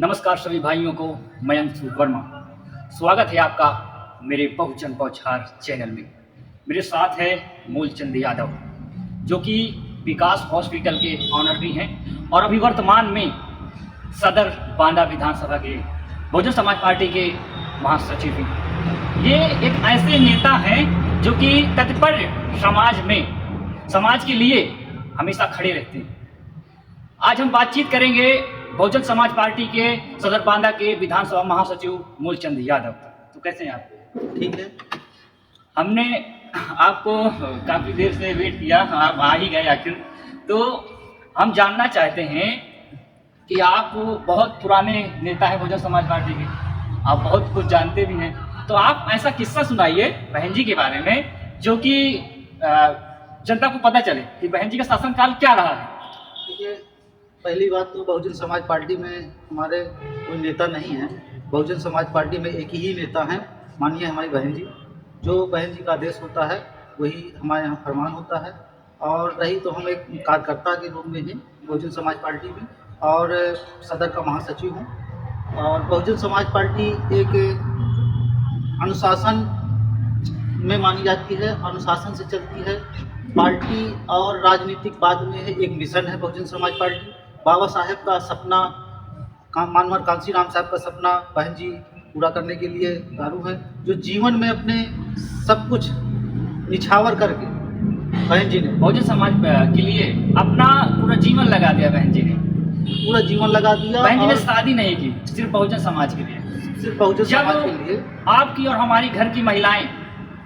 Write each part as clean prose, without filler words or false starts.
नमस्कार सभी भाइयों को, मैं अंशु वर्मा। स्वागत है आपका मेरे बहुजन बौछार चैनल में। मेरे साथ है मूलचंद यादव, जो कि विकास हॉस्पिटल के ऑनर भी हैं और अभी वर्तमान में सदर बांदा विधानसभा के बहुजन समाज पार्टी के महासचिव हैं। ये एक ऐसे नेता हैं जो कि तत्पर समाज के लिए हमेशा खड़े रहते हैं। आज हम बातचीत करेंगे बहुजन समाज पार्टी के सदर बांदा के विधानसभा महासचिव मूलचंद यादव। तो कैसे हैं आप? ठीक है। हमने आपको काफ़ी देर से वेट किया, आप आ ही गए आखिर। तो हम जानना चाहते हैं कि आप बहुत पुराने नेता हैं बहुजन समाज पार्टी के, आप बहुत कुछ जानते भी हैं। तो आप ऐसा किस्सा सुनाइए बहन जी के बारे में जो कि जनता को पता चले कि बहन जी का शासनकाल क्या रहा है। देखिए, पहली बात तो बहुजन समाज पार्टी में हमारे कोई नेता नहीं है। बहुजन समाज पार्टी में एक ही नेता हैं, माननीय हमारी बहन जी। जो बहन जी का आदेश होता है वही हमारे यहाँ फरमान होता है। और रही तो हम एक कार्यकर्ता के रूप में हैं बहुजन समाज पार्टी में, और सदर का महासचिव हूँ। और बहुजन समाज पार्टी एक अनुशासन में मानी जाती है, अनुशासन से चलती है पार्टी। और राजनीतिक बाद में है, एक मिशन है बहुजन समाज पार्टी। बाबा साहेब का सपना, मानवर कांसी राम साहब का सपना बहन जी पूरा करने के लिए दारू है, जो जीवन में अपने सब कुछ निछावर करके बहन जी ने बहुजन समाज के लिए अपना पूरा जीवन लगा दिया। बहन जी ने पूरा जीवन लगा दिया। बहन जी ने शादी नहीं की, सिर्फ बहुजन समाज के लिए, सिर्फ बहुजन समाज के लिए। आपकी और हमारी घर की महिलाएं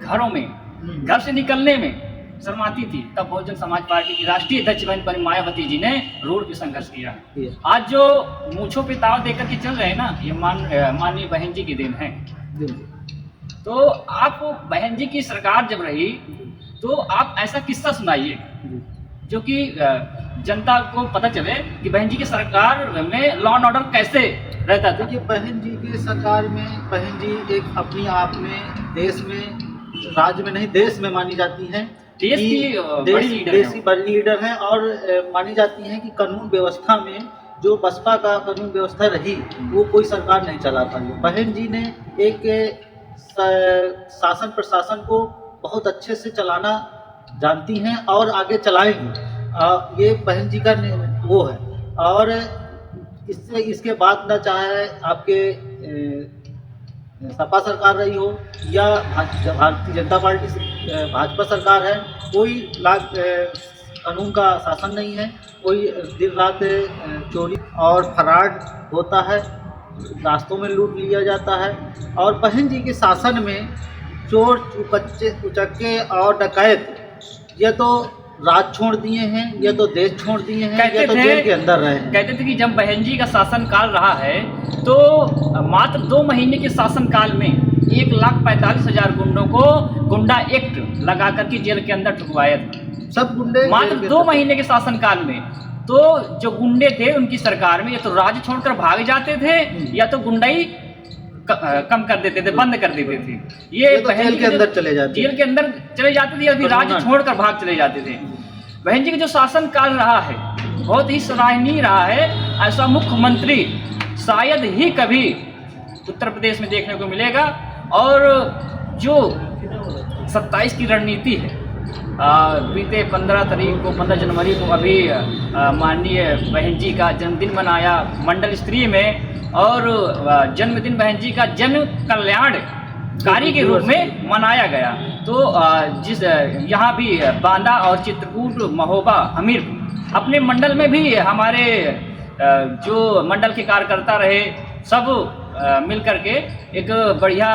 घरों में घर से निकलने में शर्माती थी, तब बहुजन समाज पार्टी की राष्ट्रीय अध्यक्ष बहन मायावती जी ने रोड पे संघर्ष किया। आज जो मूंछों पे ताव देकर के चल रहे हैं ना, ये माननीय बहन जी की देन है। तो आप बहन जी की सरकार जब रही तो आप ऐसा किस्सा सुनाइए जो कि जनता को पता चले कि बहन जी की सरकार में लॉ एंड ऑर्डर कैसे रहता था। देखिए, बहन जी की सरकार में बहन जी एक अपनी आप में देश में, राज्य में नहीं देश में मानी जाती हैं। देश की बड़ी लीडर हैं। और मानी जाती हैं कि कानून व्यवस्था में जो बसपा का कानून व्यवस्था रही वो कोई सरकार नहीं चला पाई। बहन जी ने एक शासन प्रशासन को बहुत अच्छे से चलाना जानती हैं और आगे चलाएंगी। ये बहन जी का वो है। और इसके बाद न चाहे आपके सपा सरकार रही हो या भारतीय जनता पार्टी भाजपा सरकार है, कोई कानून का शासन नहीं है। कोई दिन रात चोरी और फराड होता है, रास्तों में लूट लिया जाता है। और बहन जी के शासन में चोर उचक्के और डकैत ये तो राज छोड़ दिए हैं, ये तो देश छोड़ दिए हैं, ये तो जेल के अंदर रहे हैं। कहते थे कि जब बहन जी का शासनकाल रहा है तो मात्र 2 महीने के शासनकाल में 1,45,000 गुंडों को गुंडा एक्ट लगा करके जेल के अंदर ठुकवाया था। सब गुंडे मात्र 2 महीने के शासनकाल में। तो जो गुंडे थे उनकी सरकार में या तो राज्य छोड़कर भाग जाते थे या तो गुंडाई कम कर देते थे, बंद कर देते थे। ये तो जेल के अंदर चले जाते, जेल के अंदर चले जाते थे या फिर राज्य छोड़कर भाग चले जाते थे। बहन जी का जो शासनकाल रहा है बहुत ही सराहनीय रहा है। ऐसा मुख्यमंत्री शायद ही कभी उत्तर प्रदेश में देखने को मिलेगा। और जो 27 की रणनीति है, बीते 15 जनवरी को अभी माननीय बहन जी का जन्मदिन मनाया मंडल स्तरीय में। और जन्मदिन बहन जी का जन कल्याणकारी के रूप में मनाया गया। तो जिस यहाँ भी बांदा और चित्रकूट, महोबा, हमीरपुर अपने मंडल में भी हमारे जो मंडल के कार्यकर्ता रहे सब मिल करके एक बढ़िया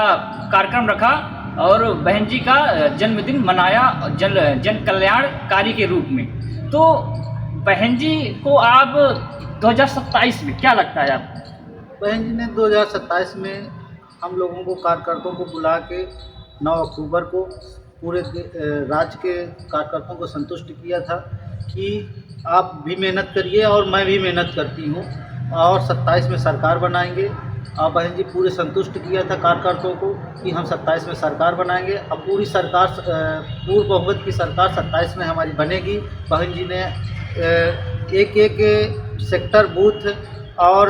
कार्यक्रम रखा और बहन जी का जन्मदिन मनाया जन कल्याणकारी के रूप में। तो बहन जी को आप 2027 में क्या लगता है आपको? बहन जी ने 2027 में हम लोगों को कार्यकर्ताओं को बुला के 9 अक्टूबर को पूरे राज्य के कार्यकर्ताओं को संतुष्ट किया था कि आप भी मेहनत करिए और मैं भी मेहनत करती हूँ और 27 में सरकार बनाएंगे। और बहन जी पूरे संतुष्ट किया था कार्यकर्ताओं को कि हम 27 में सरकार बनाएंगे। अब पूरी सरकार, पूर्ण बहुमत की सरकार 27 में हमारी बनेगी। बहन जी ने एक सेक्टर बूथ और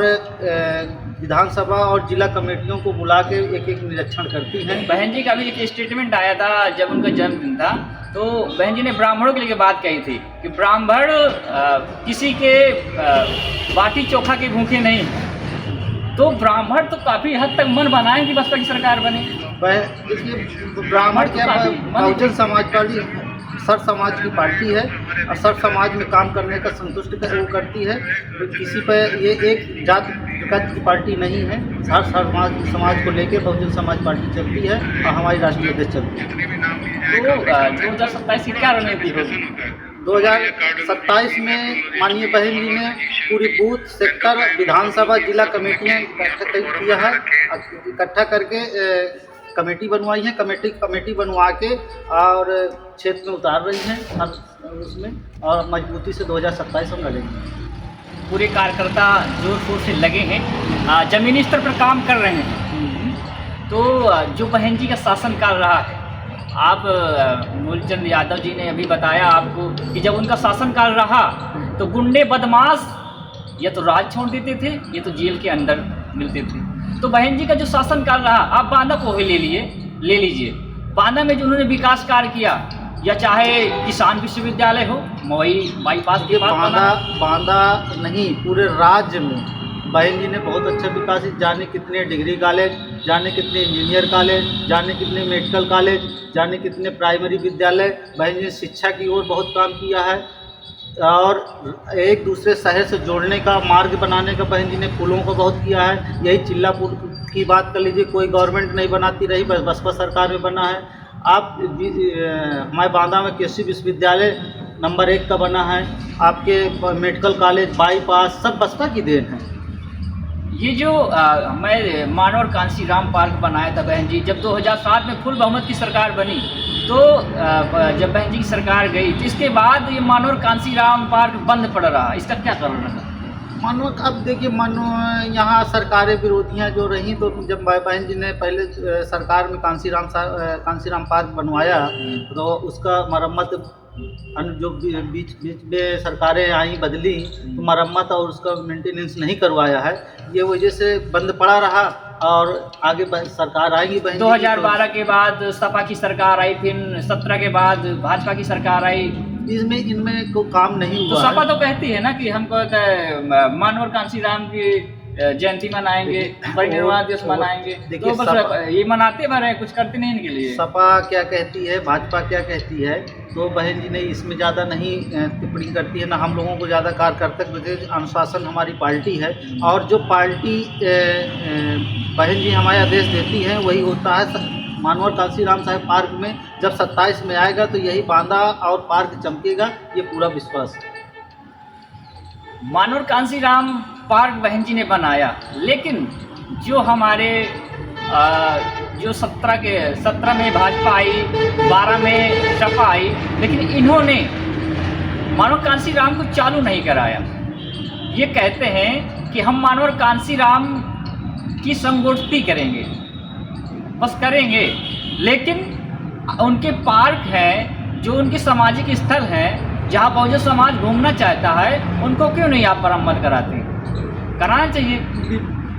विधानसभा और जिला कमेटियों को बुला के एक एक निरीक्षण करती हैं। बहन जी का भी एक स्टेटमेंट आया था जब उनका जन्मदिन था, तो बहन जी ने ब्राह्मणों के लिए बात कही थी कि ब्राह्मण किसी के बाटी चोखा के भूखे नहीं हैं। तो ब्राह्मण तो काफ़ी हद तक मन बनाए कि बसपा की सरकार बने। देखिए ब्राह्मण क्या, बहुजन समाज पार्टी सर समाज की पार्टी है और सर समाज में काम करने का संतुष्ट वो करती है। तो किसी पर ये एक जात की पार्टी नहीं है, हर समाज को लेकर बहुजन समाज पार्टी चलती है और हमारी राष्ट्रीय अध्यक्ष चलती है। तो 2027 की क्या रणनीति होगी? 2027 में माननीय बहन जी ने पूरी बूथ सेक्टर विधानसभा जिला कमेटियाँ किया है, इकट्ठा करके कमेटी बनवाई है। कमेटी बनवा के और क्षेत्र में उतार रही हैं हर उसमें, और मजबूती से 2027 हम लड़ेंगे। पूरे कार्यकर्ता जोर शोर से लगे हैं, जमीनी स्तर पर काम कर रहे हैं। तो जो बहन जी का शासनकाल रहा है, आप मूलचंद यादव जी ने अभी बताया आपको कि जब उनका शासनकाल रहा तो गुंडे बदमाश या तो राज छोड़ देते थे या तो जेल के अंदर मिलते थे। तो बहन जी का जो शासनकाल रहा, आप बांदा को ही ले लीजिए। बांदा में जो उन्होंने विकास कार्य किया, या चाहे किसान विश्वविद्यालय हो, मवई बाईपास के बाद बांदा नहीं पूरे राज्य में बहन जी ने बहुत अच्छा विकास, जाने कितने डिग्री कॉलेज, जाने कितने इंजीनियर कॉलेज, जाने कितने मेडिकल कॉलेज, जाने कितने प्राइमरी विद्यालय। बहन जी ने शिक्षा की ओर बहुत काम किया है और एक दूसरे शहर से जोड़ने का, मार्ग बनाने का बहन जी ने पुलों को बहुत किया है। यही चिल्लापुर की बात कर लीजिए, कोई गवर्नमेंट नहीं बनाती रही, बस बसपा सरकार में बना है। आप हमारे बांदा में कृषि विश्वविद्यालय नंबर 1 का बना है, आपके मेडिकल कॉलेज, बाईपास सब बसपा की देन है। ये जो मैं मानवर कांसीराम पार्क बनाया था बहन जी, जब 2007 में फुल बहुमत की सरकार बनी, तो जब बहन जी की सरकार गई तो इसके बाद ये मानवर कांसीराम पार्क बंद पड़ रहा, इसका क्या कारण रहा? मानो अब देखिए, मानो यहाँ सरकारें विरोधियाँ जो रहीं, तो जब बहन जी ने पहले सरकार में कांसीराम पार्क बनवाया तो उसका मरम्मत जो बीच में सरकारें आई बदली, तो मरम्मत और उसका मेंटेनेंस नहीं करवाया है, ये वजह से बंद पड़ा रहा। और आगे सरकार आएगी बहन 2012 के बाद सपा की सरकार आई, फिर 17 के बाद भाजपा की सरकार आई, इनमें कोई काम नहीं हुआ। तो सपा तो कहती है ना कि हमको मानवर कांसीराम की जयंती मनाएंगे, परिनिर्वाण दिवस मनाएंगे, तो बस ये मनाते भर है, कुछ करते नहीं इनके लिए। सपा क्या कहती है, भाजपा क्या कहती है, तो बहन जी ने इसमें ज़्यादा नहीं टिप्पणी करती है, ना हम लोगों को ज़्यादा कार्यकर्ता अनुशासन हमारी पार्टी है, और जो पार्टी बहन जी हमारे आदेश देती हैं वही होता है। मानवर कांसीराम साहब पार्क में जब 27 में आएगा तो यही बांदा और पार्क चमकेगा, ये पूरा विश्वास है। मानवर कांसीराम पार्क बहन जी ने बनाया, लेकिन जो हमारे जो 17 में भाजपा आई, 12 में सपा आई, लेकिन इन्होंने मानवर कांसीराम को चालू नहीं कराया। ये कहते हैं कि हम मानवर कांसीराम की संगोष्ठी करेंगे, बस करेंगे, लेकिन उनके पार्क हैं जो उनके सामाजिक स्थल हैं, जहाँ बहुजन समाज घूमना चाहता है, उनको क्यों नहीं आप मरम्मत कराते? कराना चाहिए।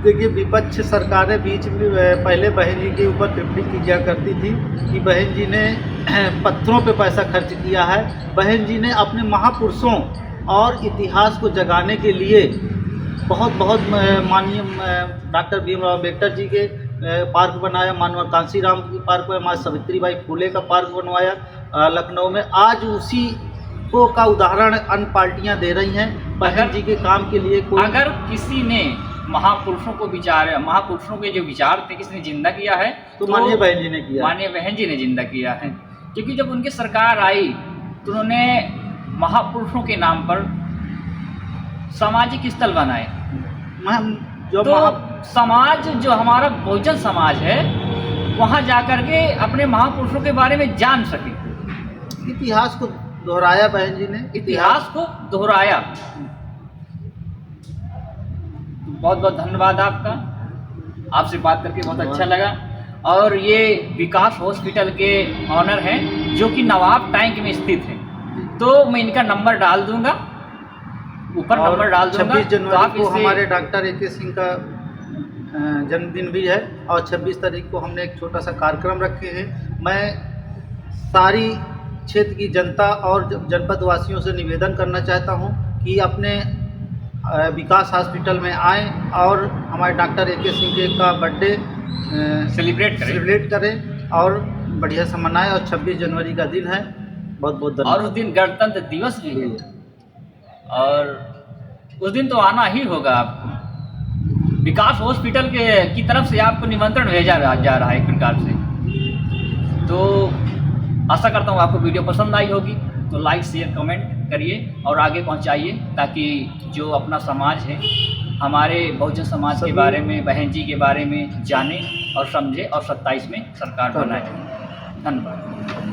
देखिए, विपक्ष सरकारें बीच में पहले बहन जी के ऊपर टिप्पणी किया करती थी कि बहन जी ने पत्थरों पे पैसा खर्च किया है। बहन जी ने अपने महापुरुषों और इतिहास को जगाने के लिए बहुत माननीय डॉक्टर भीमराव अम्बेडकर जी के पार्क बनाया, मानवर कांसीराम की पार्क में माँ सावित्रीबाई फुले का पार्क बनवाया लखनऊ में। आज उसी को का उदाहरण अन्य पार्टियां दे रही हैं बहन जी के काम के लिए। अगर किसी ने महापुरुषों के जो विचार थे किसने जिंदा किया है, तो माननीय बहन जी ने किया, माननीय बहन जी ने जिंदा किया है। क्योंकि जब उनकी सरकार आई तो उन्होंने महापुरुषों के नाम पर सामाजिक स्थल बनाए। समाज जो हमारा बहुजन समाज है, वहाँ जाकर के अपने महापुरुषों के बारे में जान सके। इतिहास को दोहराया बहन जी ने, इतिहास को दोहराया। बहुत बहुत धन्यवाद आपका, आपसे बात करके बहुत अच्छा लगा। और ये विकास हॉस्पिटल के ऑनर हैं जो कि नवाब टैंक में स्थित है, तो मैं इनका नंबर डाल दूंगा, ऊपर और नंबर डाल दूंगा 26 तो जनवरी आप को इसे हमारे डॉक्टर AK सिंह का जन्मदिन भी है और 26 तारीख को हमने एक छोटा सा कार्यक्रम रखे हैं। मैं सारी क्षेत्र की जनता और जनपद वासियों से निवेदन करना चाहता हूं कि अपने विकास हॉस्पिटल में आएं और हमारे डॉक्टर AK सिंह का बर्थडे सेलिब्रेट करें और बढ़िया से मनाएं। और 26 जनवरी का दिन है। बहुत बहुत और धन्यवाद। उस दिन गणतंत्र दिवस भी है और उस दिन तो आना ही होगा आपको। विकास हॉस्पिटल की तरफ से आपको निमंत्रण भेजा जा रहा है एक प्रकार से। तो आशा करता हूँ आपको वीडियो पसंद आई होगी, तो लाइक शेयर कमेंट करिए और आगे पहुँचाइए ताकि जो अपना समाज है, हमारे बहुजन समाज के बारे में, बहन जी के बारे में जाने और समझे और 27 में सरकार बनाए। धन्यवाद।